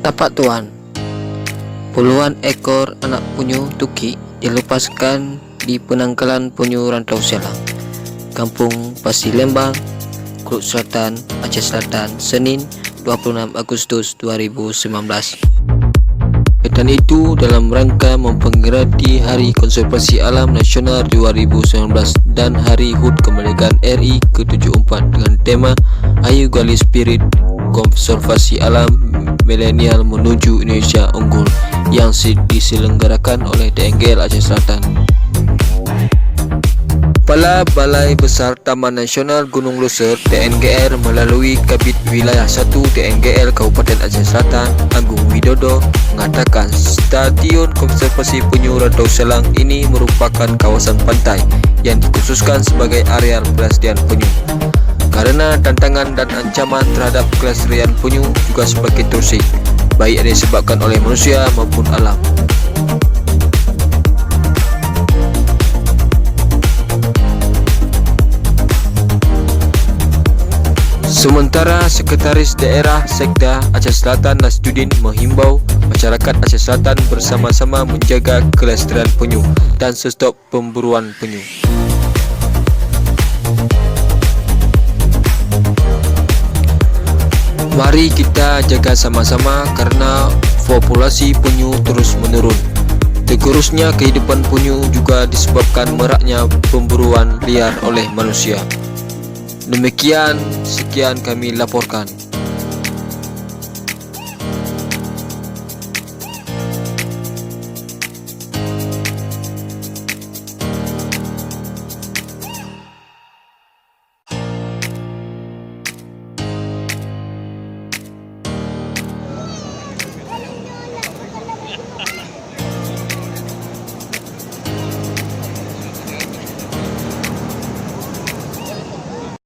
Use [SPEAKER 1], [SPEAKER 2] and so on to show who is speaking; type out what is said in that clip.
[SPEAKER 1] Tapak tuan, puluhan ekor anak penyu tukik dilepaskan di penangkalan penyu rantau Sialang, Kampung Pasir Lembang, Keluk Selatan, Aceh Selatan, Senin 26 Agustus 2019. Kaitan itu dalam rangka memperingati Hari Konservasi Alam Nasional 2019 dan Hari HUT Kemerdekaan RI ke-74 dengan tema Ayo Gali Spirit Konservasi Alam Milenial Menuju Indonesia Unggul yang diselenggarakan oleh TNGL Aceh Selatan. Kepala Balai Besar Taman Nasional Gunung Loser TNGR melalui Kabid Wilayah 1 TNGL Kabupaten Aceh Selatan Agung Widodo mengatakan Stadion Konservasi Penyu Rantau Sialang ini merupakan kawasan pantai yang dikhususkan sebagai areal pelestarian penyu. Karena tantangan dan ancaman terhadap kelestarian penyu juga semakin terusik, baik yang disebabkan oleh manusia maupun alam. Sementara Sekretaris Daerah Sekda Aceh Selatan Nasduddin menghimbau masyarakat Aceh Selatan bersama-sama menjaga kelestarian penyu dan stop pemburuan penyu. Mari kita jaga sama-sama karena populasi penyu terus menurun. Tergerusnya kehidupan penyu juga disebabkan meraknya pemburuan liar oleh manusia. Sekian kami laporkan.